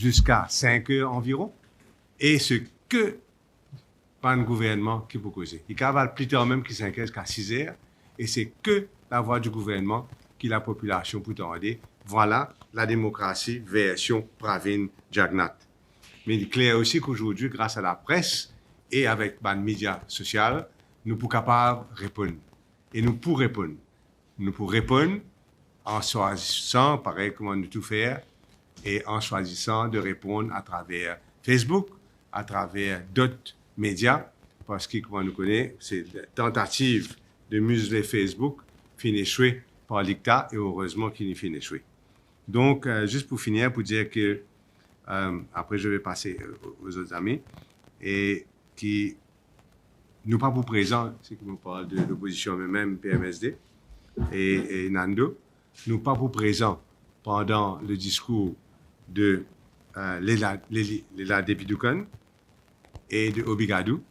jusqu'à 5 heures environ, et ce que pas un gouvernement qui peut causer. Il cavale plus tard même qui 5 heures jusqu'à 6 heures, et c'est que la voix du gouvernement qui la population peut entendre. Voilà la démocratie version Pravin Jagnnath. Mais il est clair aussi qu'aujourd'hui, grâce à la presse et avec les médias sociaux, nous sommes capables de répondre. Et nous pouvons répondre. Nous pouvons répondre en choisissant, pareil, comment nous tout faire, et en choisissant de répondre à travers Facebook, à travers d'autres médias, parce que, comme on nous connaît, c'est la tentative de museler Facebook finit échouée par l'ICTA, et heureusement qu'il n'y finit échoué. Donc, juste pour finir, pour dire que, après je vais passer aux autres amis, et qui nous pas pour présent, c'est qui nous parle de l'opposition même PMSD et Nando, nous pas pour présent pendant le discours de Lela Debidoukan et de Obigadou.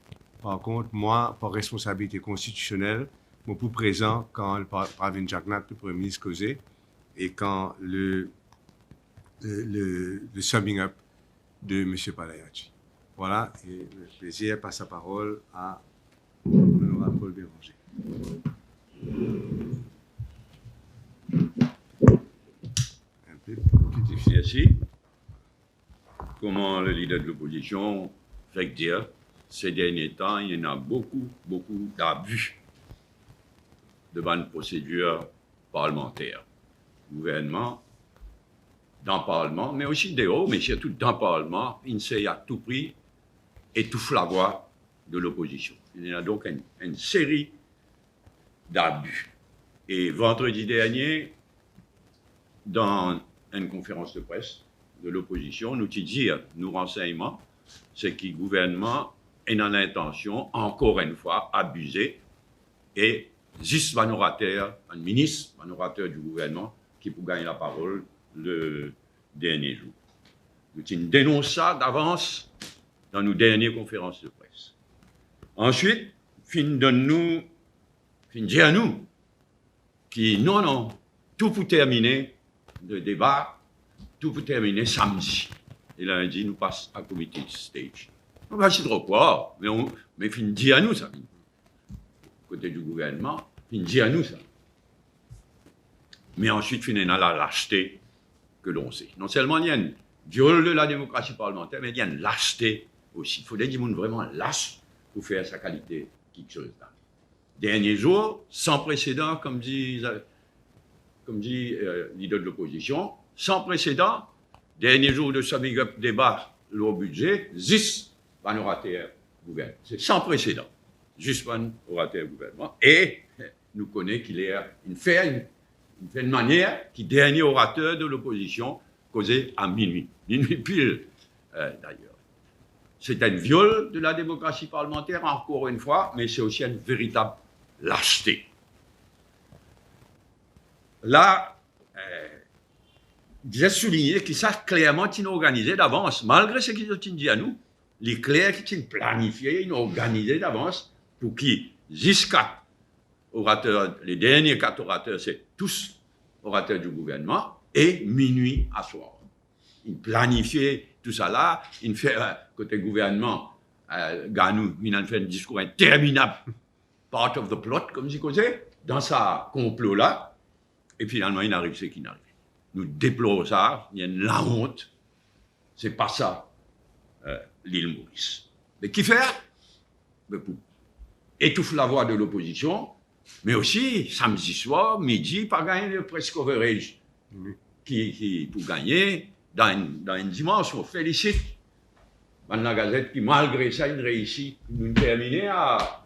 Par contre, moi, par responsabilité constitutionnelle, je suis pour présent quand le Pravin Jagnnath, le Premier ministre, causait, et quand le summing up de M. Palayachi. Voilà, et le plaisir passe la parole à l'honorable Paul Béranger. Un peu plus difficile ici. Comment le leader de l'opposition fait dire, ces derniers temps, il y en a beaucoup d'abus devant une procédure parlementaire. Le gouvernement, dans le Parlement, mais aussi dehors, mais surtout dans le Parlement, il essaie à tout prix étouffer la voix de l'opposition. Il y a donc une série d'abus. Et vendredi dernier, dans une conférence de presse de l'opposition, nous disons, nos renseignements, c'est que le gouvernement est dans l'intention, encore une fois, abuser et juste un orateur, un ministre, un orateur du gouvernement, qui peut gagner la parole le dernier jour. Nous dénonçons ça d'avance dans nos dernières conférences de presse. Ensuite, fin dire à nous qui non, tout pour terminer le débat, tout pour terminer samedi. Et lundi, nous passons à comité stage. On va essayer de quoi, mais fin dire à nous ça. Côté du gouvernement, fin dire à nous ça. Mais ensuite, fin dans la lâcheté que l'on sait. Non seulement il y a une viol de la démocratie parlementaire, mais il y a une lâcheté aussi. Il faut des gens vraiment lâches pour faire sa qualité quelque chose là. Dernier jour, sans précédent, comme dit leader de l'opposition, sans précédent, dernier jour de summing up débat, le budget, juste un orateur gouvernement. C'est sans précédent. Juste un orateur gouvernement. Et nous connaissons qu'il est une manière qui dernier orateur de l'opposition causé à minuit pile d'ailleurs. C'est un viol de la démocratie parlementaire, encore une fois, mais c'est aussi une véritable lâcheté. Là, j'ai souligné que ça, clairement, ils ont organisé d'avance, malgré ce qu'ils ont dit à nous, les clairs qui ont planifié, ils ont organisé d'avance pour qui, jusqu'à orateurs, les derniers 4 orateurs, c'est tous orateurs du gouvernement, et minuit à soir. Ils planifiaient tout ça là, ils fait côté gouvernement, Ganou, il a fait un discours interminable, part of the plot, comme je disais, dans sa complot là, et finalement il arrive ce qui n'arrive. Nous déplorons ça, il y a la honte, c'est pas ça l'île Maurice. Mais qui faire? Pour étouffer la voix de l'opposition, mais aussi samedi soir, midi, pas gagner le press coverage qui pour gagner dans une dimanche, on félicite la Gazette qui, malgré ça, une réussit, nous terminer à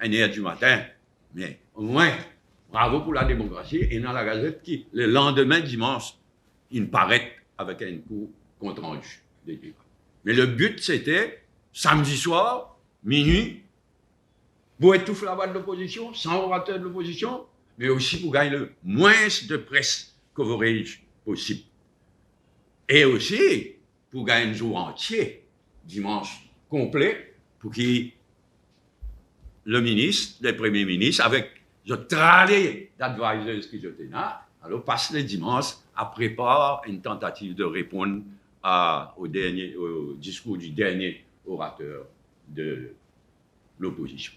1h du matin. Mais au moins, bravo pour la démocratie. Et dans la Gazette qui, le lendemain, dimanche, il paraît avec un coup compte rendu des débats. Mais le but, c'était, samedi soir, minuit, pour étouffer la voix de l'opposition, sans orateur de l'opposition, mais aussi pour gagner le moins de presse coverage possible. Et aussi, pour gagner un jour entier, dimanche complet, pour que le ministre, le premier ministre, avec le tralé d'advisors qui étaient là, alors passe le dimanche à préparer une tentative de répondre au discours du dernier orateur de l'opposition.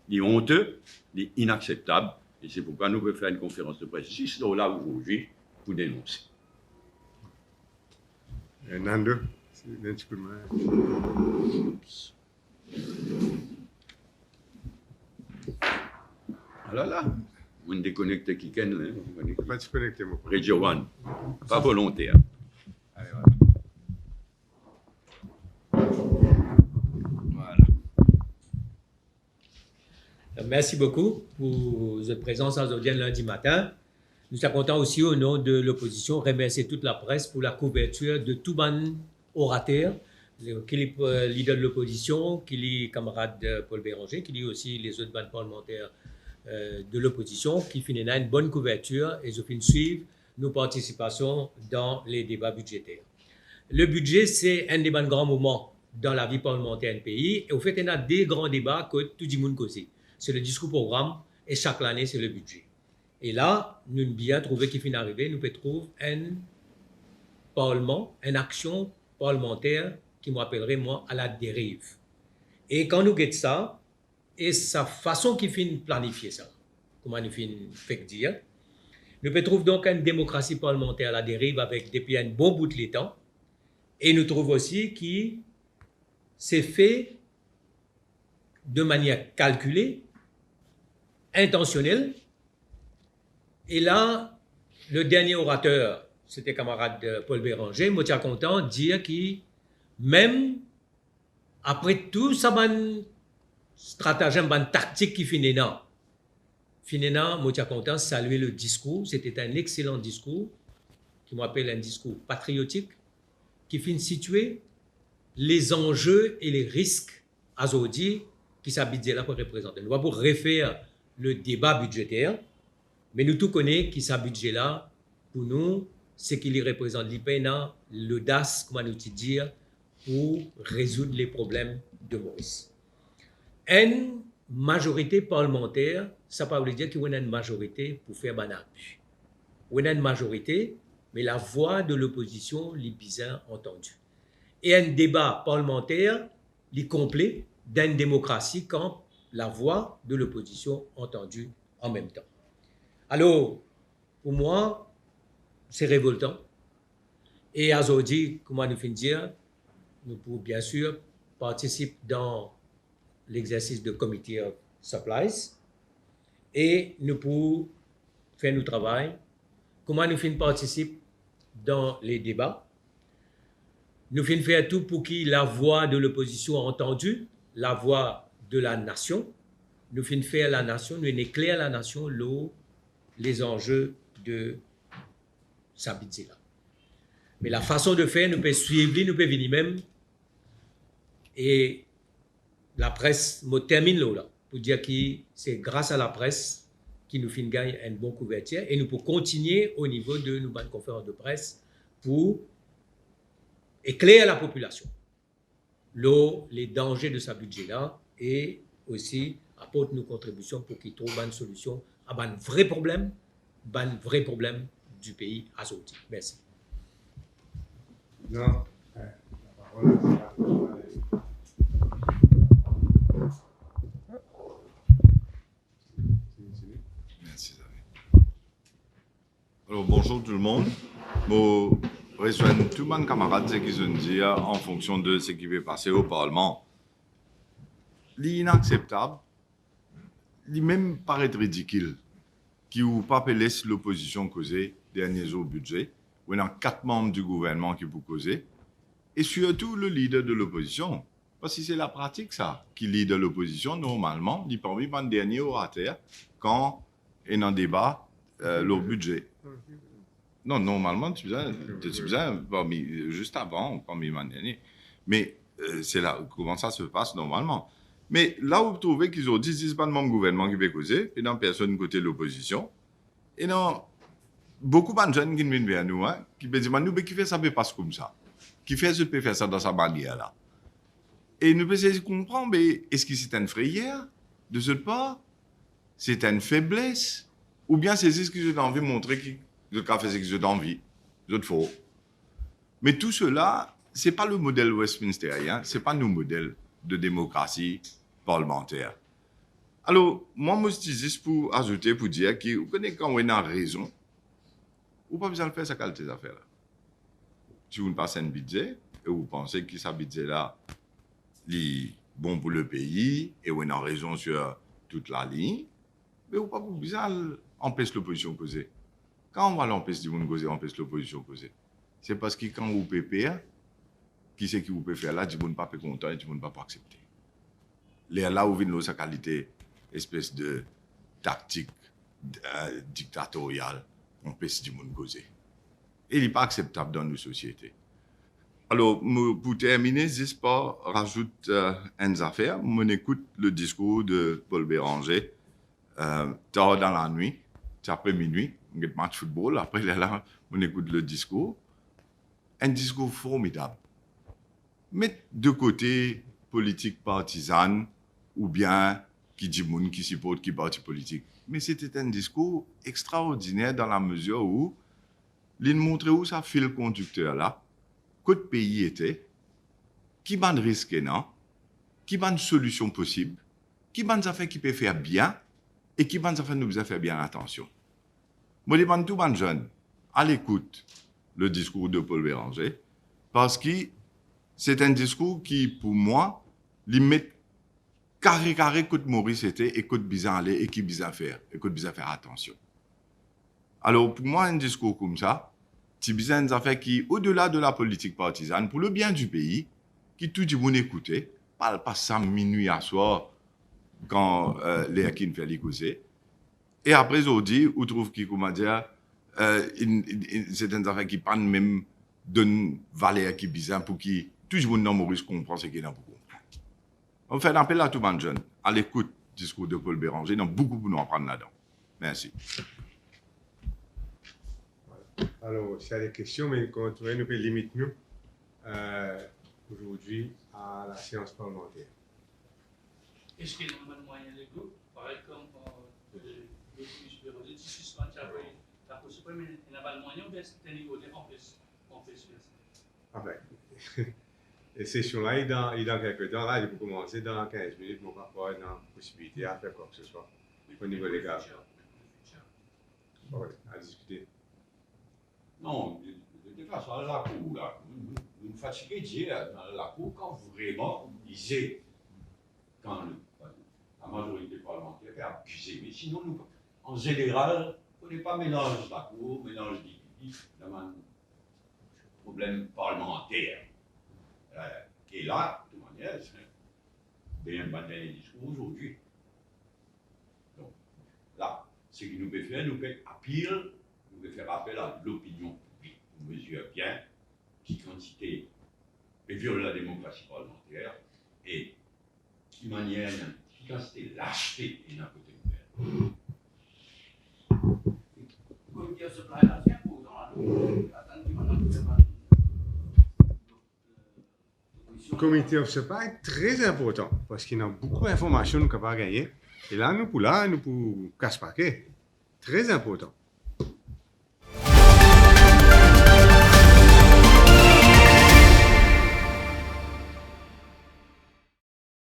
Il est honteux, il est inacceptable, et c'est pourquoi nous pouvons faire une conférence de presse ici, là aujourd'hui, pour dénoncer. Nando, c'est un petit coup de main. Ah là là, vous ne déconnectez qui ken, hein? Pas déconnecter, mon frère. Radio One, pas volontaire. Allez, Voilà. Merci beaucoup pour votre présence aujourd'hui lundi matin. Nous sommes contents aussi au nom de l'opposition remercier toute la presse pour la couverture de tout ban orateur, qu'il est leader de l'opposition, qu'il est camarade de Paul Béranger, qu'il est aussi les autres bandes parlementaires de l'opposition, qui finissent une bonne couverture et je finis suivre nos participations dans les débats budgétaires. Le budget, c'est un des grands moments dans la vie parlementaire d'un pays. Et au fait, il y a des grands débats que tout le monde connaît. C'est le discours programme et chaque année, c'est le budget. Et là, nous avons bien trouvé qu'il finit arrivé, nous pouvons trouver un parlement, une action parlementaire qui m'appellerait, moi, à la dérive. Et quand nous guettons ça, et sa façon qu'il finit planifier ça, comment nous finit fait dire, nous pouvons trouver donc une démocratie parlementaire à la dérive avec depuis un bon bout de temps. Et nous trouvons aussi que c'est fait de manière calculée, intentionnelle. Et là, le dernier orateur, c'était camarade Paul Béranger, moi je suis content de dire que même après tout ça, stratagème, tactique qui finit là, moi je suis content de saluer le discours. C'était un excellent discours, qui m'appelle un discours patriotique, qui finit situer les enjeux et les risques à aujourd'hui qui s'habitent là pour représenter. Nous allons refaire le débat budgétaire, mais nous tout connaissons qui ce budget là, pour nous, c'est qu'il représente l'IPENA, l'audace, comment nous dire, pour résoudre les problèmes de Maurice. Une majorité parlementaire, ça ne veut pas dire qu'il y a une majorité pour faire un abus. Il y a une majorité, mais la voix de l'opposition est bien entendue. Et un débat parlementaire est complet d'une démocratie quand la voix de l'opposition est entendue en même temps. Alors, pour moi, c'est révoltant. Et aujourd'hui, comment nous finissons dire, nous pouvons bien sûr participer dans l'exercice de committee of supplies et nous pouvons faire notre travail. Comment nous finissons participer dans les débats. Nous finissons faire tout pour que la voix de l'opposition soit entendue, la voix de la nation. Nous finissons faire la nation, nous éclairons la nation les enjeux de sa budget là. Mais la façon de faire, nous pouvons suivre, nous pouvons venir même. Et la presse me termine là pour dire que c'est grâce à la presse que nous finissons gagner une bonne couverture et nous pouvons continuer au niveau de nos bonnes conférences de presse pour éclairer la population les dangers de sa budget là et aussi apporter nos contributions pour qu'ils trouvent une solution à un vrai problème du pays à sortir. Merci. Non. La parole Merci, David. Alors, bonjour tout le monde. Je rejoins tous mes camarades qui ont dit en fonction de ce qui va passer au Parlement. L'inacceptable, il même paraît ridicule qui ou pas laisse l'opposition causer derniers au budget, où il y a 4 membres du gouvernement qui peuvent causer, et surtout le leader de l'opposition. Parce que c'est la pratique, ça, qui leader l'opposition, normalement, il parmi les derniers orateurs quand il y a un débat, le budget. Non, normalement, tu besoin juste avant, parmi les derniers. Mais c'est là comment ça se passe normalement. Mais là où vous trouvez qu'ils ont dit, c'est pas le même gouvernement qui va causer, et dans personne côté de l'opposition. Et dans beaucoup de jeunes qui viennent vers nous, qui me disent, nous, qui fait ça peut pas comme ça. Qui fait ça peut faire ça dans sa manière là. Et nous pouvons essayer de comprendre, mais est-ce que c'est une frayeur de ce part? C'est une faiblesse? Ou bien c'est ce que j'ai envie de montrer que le cas fait ce que j'ai envie? C'est faux. Mais tout cela, c'est pas le modèle westminsterien, c'est pas nos modèles de démocratie parlementaire. Alors, moi, je dis juste pour ajouter, pour dire que vous connaissez quand on a raison, vous pas besoin de faire sa qualité d'affaires là. Si vous passez un budget et vous pensez que ce budget-là est bon pour le pays et on a raison sur toute la ligne, mais vous pas besoin d'empêcher l'opposition de causer. Quand on va l'empêcher de causer, on empêche l'opposition de causer. C'est parce que quand vous pouvez faire, qui c'est qui vous peut faire là, du monde pas content et du monde pas accepter. Là où vient sa qualité, espèce de tactique dictatoriale, on empêche du monde causer. Et il n'est pas acceptable dans nos sociétés. Alors, pour terminer, juste pas rajoute une affaire. On écoute le discours de Paul Béranger tard dans la nuit, c'est après minuit, on a un match de football, après là, on écoute le discours. Un discours formidable. Mettre de côté politique partisane ou bien qui dit moun qui supporte qui parti politique. Mais c'était un discours extraordinaire dans la mesure où il montrait où ça fil conducteur là, quel pays était, qui ban risque non, qui ban solution possible, qui ban affaires qui peut faire bien et qui ban affaires nous besoin faire bien attention. Moi les ban tout ban jeune à l'écoute le discours de Paul Béranger parce que c'est un discours qui pour moi il met carré côté Maurice était et côté bizarre aller et qui bizarre faire et côté bizarre faire attention. Alors pour moi un discours comme ça c'est bizarre une affaire qui au-delà de la politique partisane pour le bien du pays qui tout du monde écouter pas ça minuit à soir quand les Hakim fait les causer et après aujourd'hui on trouve qui comment dire c'est une affaire qui pas même donne valeur qui bizarre pour qui tout le monde dans Maurice comprend ce qu'il a pour comprendre. On fait un appel à tout le monde jeune à l'écoute du discours de Paul Béranger, il y a beaucoup pour nous apprendre là-dedans. Merci. Alors, s'il y a des questions, mais quand on nous limiter nous aujourd'hui à la séance parlementaire. Est-ce qu'il y a un moyen de groupe, par exemple, le plus de suspendre la possibilité, mais il n'y a pas de moyen de c'est un niveau de on peut se faire ça. Enfin, et ces sessions-là, il dans quelques temps, là, il faut commencer dans 15 minutes, on va avoir une possibilité à faire quoi que ce soit au niveau légal. Oui, à discuter. Non, de toute façon, à la cour, là, vous me fatiguez de dire, à la cour, quand vraiment vous lisez, quand la majorité parlementaire est accusée, mais sinon, nous, en général, on n'est pas mélange la cour, mélange l'exécutif, dans un problème parlementaire. Et là, de toute manière, c'est bien un dernier discours aujourd'hui. Donc, là, ce que nous pouvons faire, nous pouvons appeler. De faire appel à l'opinion publique pour mesurer bien qui quantité viole la démocratie parlementaire et qui manière qui quantité lâcheté et n'a côté ouvert. Comme dire ce plan-là, c'est important. Comité of supply est très important parce qu'il y a beaucoup d'informations qu'on peut gagner. Et là, nous pouvons casse-paquet. Très important.